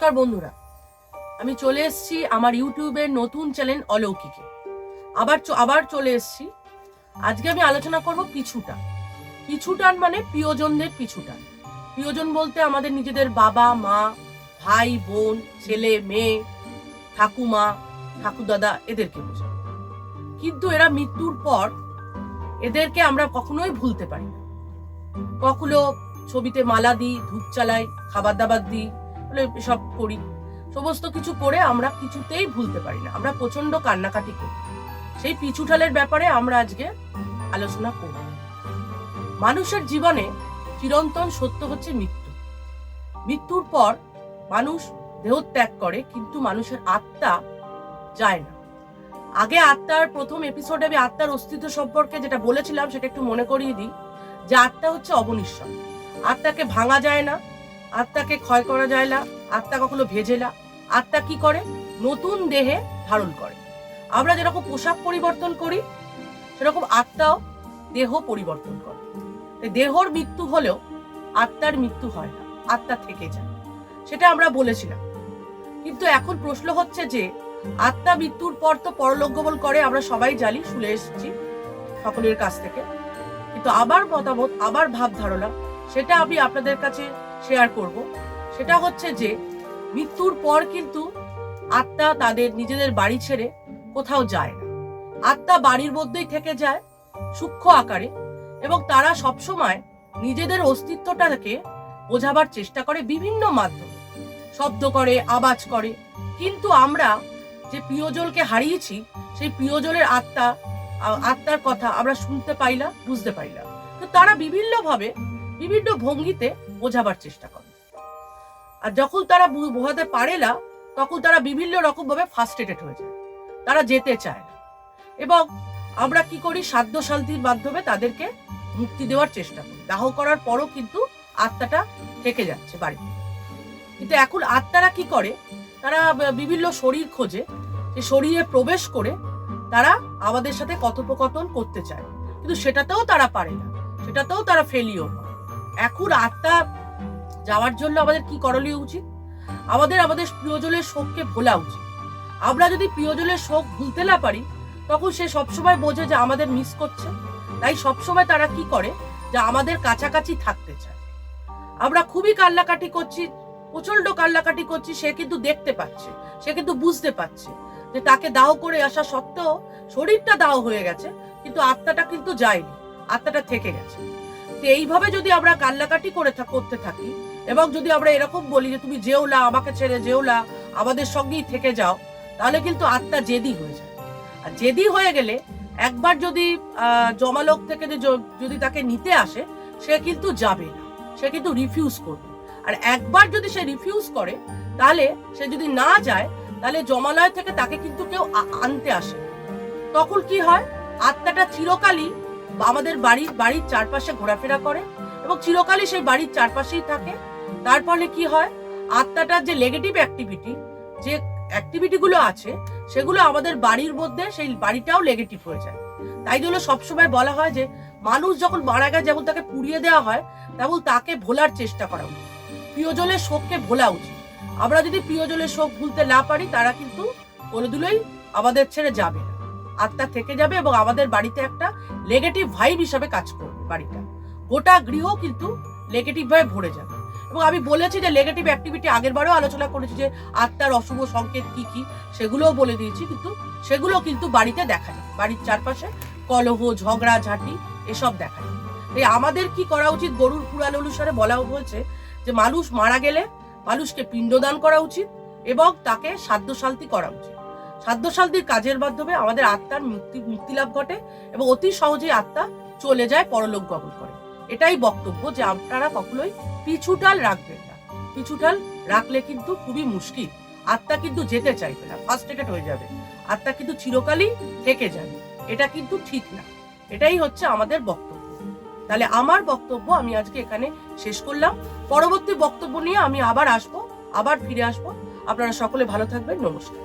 নমস্কার বন্ধুরা, আমি চলে এসেছি আমার ইউটিউবের নতুন চ্যানেল অলৌকিকে। আবার চলে এসেছি। আজকে আমি আলোচনা করব পিছুটান মানে প্রিয়জনদের পিছুটান। প্রিয়জন বলতে আমাদের নিজেদের বাবা মা, ভাই বোন, ছেলে মেয়ে, ঠাকুমা ঠাকুরদাদা এদেরকে বোঝায়। কিন্তু এরা মৃত্যুর পর এদেরকে আমরা কখনোই ভুলতে পারি না। কখনো ছবিতে মালা দিই, ধূপ চালাই, খাবার দাবার দিই, সব করি, সমস্ত কিছু করে আমরা কিছুতেই ভুলতে পারি না। আমরা প্রচন্ড কান্নাকাটি করি। সেই পিছুটালের ব্যাপারে আমরা আজকে আলোচনা করব। মানুষের জীবনে চিরন্তন সত্য হচ্ছে মৃত্যু। মৃত্যুর পর মানুষ দেহত্যাগ করে, কিন্তু মানুষের আত্মা যায় না। আগে আত্মার প্রথম এপিসোডে আমি আত্মার অস্তিত্ব সম্পর্কে যেটা বলেছিলাম সেটা একটু মনে করিয়ে দিই, যে আত্মা হচ্ছে অবনিশ্বর। আত্মাকে ভাঙা যায় না, আত্মাকে ক্ষয় করা যায় না, আত্মা কখনো ভেজে না। আত্মা কি করে? নতুন দেহে ধারণ করে। আমরা যেরকম পোশাক পরিবর্তন করি, সেরকম আত্মাও দেহ পরিবর্তন করে। দেহর মৃত্যু হলেও আত্মার মৃত্যু হয় না, আত্মা থেকে যায়, সেটা আমরা বলেছিলাম। কিন্তু এখন প্রশ্ন হচ্ছে যে আত্মা মৃত্যুর পর তো পরলোক গমন করে, আমরা সবাই জানি, শুনে এসেছি সকলের কাছ থেকে। কিন্তু আবার মতামত, আবার ভাব ধারণা, সেটা আমি আপনাদের কাছে শেয়ার করব। সেটা হচ্ছে যে মৃত্যুর পর কিন্তু আত্মা তাদের নিজেদের বাড়ি ছেড়ে কোথাও যায় না। আত্মা বাড়ির মধ্যেই থেকে যায় সূক্ষ্ম আকারে, এবং তারা সবসময় নিজেদের অস্তিত্বটাকে বোঝাবার চেষ্টা করে বিভিন্ন মাধ্যমে, শব্দ করে, আওয়াজ করে। কিন্তু আমরা যে প্রিয়জনকে হারিয়েছি, সেই প্রিয়জনের আত্মার কথা আমরা শুনতে পাই না, বুঝতে পারি না। তো তারা বিভিন্নভাবে বিভিন্ন ভঙ্গিতে বোঝাবার চেষ্টা করে। আর যখন তারা বোঝাতে পারে না, তখন তারা বিভিন্ন রকম ভাবে ফ্রাস্ট্রেটেড হয়ে যায়, তারা যেতে চায় না। এবং আমরা কি করি? সাধ্য শান্তির মাধ্যমে তাদেরকে মুক্তি দেওয়ার চেষ্টা করি। দাহ করার পরও কিন্তু আত্মাটা থেকে যাচ্ছে বাড়িতে। কিন্তু এখন আত্মারা কি করে? তারা বিভিন্ন শরীর খোঁজে, যে শরীরে প্রবেশ করে তারা আমাদের সাথে কথোপকথন করতে চায়, কিন্তু সেটাতেও তারা পারে না, সেটাতেও তারা ফেলিওর হয়। এখন আত্মা যাওয়ার জন্য আমাদের কি করণীয় উচিত? আমাদের প্রিয়জনের শোককে ভোলা উচিত। আমরা যদি প্রিয়জনের শোক ভুলতে না পারি, তখন সে সবসময় বোঝে যে আমাদের মিস করছে। তাই সবসময় তারা কি করে? যে আমাদের কাছাকাছি থাকতে চায়। আমরা খুবই কান্নাকাটি করছি, প্রচন্ড কান্নাকাটি করছি, সে কিন্তু দেখতে পাচ্ছে, সে কিন্তু বুঝতে পারছে যে তাকে দাহ করে আসা সত্ত্বেও শরীরটা দাহ হয়ে গেছে, কিন্তু আত্মাটা কিন্তু যায়নি, আত্মাটা থেকে গেছে। তো এইভাবে যদি আমরা কান্নাকাটি করতে থাকি, এবং যদি আমরা এরকম বলি যে তুমি যেও না, আমাকে ছেড়ে যেও না, আমাদের সঙ্গেই থেকে যাও, তাহলে কিন্তু আত্মা জেদি হয়ে যায়। আর জেদি হয়ে গেলে একবার যদি জমালোক থেকে যদি তাকে নিতে আসে, সে কিন্তু যাবে না, সে কিন্তু রিফিউজ করবে। আর একবার যদি সে রিফিউজ করে, তাহলে সে যদি না যায়, তাহলে জমালয় থেকে তাকে কিন্তু কেউ আনতে আসে না। তখন কি হয়? আত্মাটা চিরকালই আমাদের বাড়ির চারপাশে ঘোরাফেরা করে, এবং চিরকালই সেই বাড়ির চারপাশেই থাকে। তার ফলে কি হয়? আত্মাটার যে নেগেটিভ অ্যাক্টিভিটি গুলো আছে, সেগুলো আমাদের বাড়ির মধ্যে, সেই বাড়িটাও নেগেটিভ হয়ে যায়। তাই জন্য সবসময় বলা হয় যে মানুষ যখন মারা গেছে, যেমন তাকে পুড়িয়ে দেওয়া হয়, তেমন তাকে ভোলার চেষ্টা করা উচিত, প্রিয়জনের শোককে ভোলা উচিত। আমরা যদি প্রিয়জনের শোক ভুলতে না পারি, তারা কিন্তু কোনোদিনই আমাদের ছেড়ে যাবে না, আত্মা থেকে যাবে, এবং আমাদের বাড়িতে একটা নেগেটিভ ভাইব হিসাবে কাজ করবে। বাড়িটা, গোটা গৃহ কিন্তু নেগেটিভ ভাবে ভরে যাবে। এবং আমি বলেছি যে নেগেটিভ অ্যাক্টিভিটি আগের বারেও আলোচনা করেছি, যে আত্মার অশুভ সংকেত কি কি, সেগুলোও বলে দিয়েছি। কিন্তু সেগুলো কিন্তু বাড়িতে দেখা যায়, বাড়ির চারপাশে কলহ, ঝগড়া ঝাঁটি এসব দেখা যায়। তাই আমাদের কি করা উচিত? গরুর পুরাণ অনুসারে বলা হয়েছে যে মানুষ মারা গেলে মানুষকে পিণ্ডদান করা উচিত, এবং তাকে সাধ্যশান্তি করা উচিত। সাধ্যশান্তির কাজের মাধ্যমে আমাদের আত্মার মুক্তি লাভ ঘটে, এবং অতি সহজেই আত্মা চলে যায়, পরলোক গমন করে। এটাই বক্তব্য, যে আপনারা কখনোই পিছুটাল রাখবেন না। পিছুটাল রাখলে কিন্তু খুবই মুশকিল, আত্মা কিন্তু যেতে চাইবে না, ফ্রাস্ট্রেটেড হয়ে যাবে, আত্মা কিন্তু চিরকালই থেকে যাবে। এটা কিন্তু ঠিক না। এটাই হচ্ছে আমাদের বক্তব্য। তাহলে আমার বক্তব্য আমি আজকে এখানে শেষ করলাম। পরবর্তী বক্তব্য নিয়ে আমি আবার ফিরে আসবো। আপনারা সকলে ভালো থাকবেন। নমস্কার।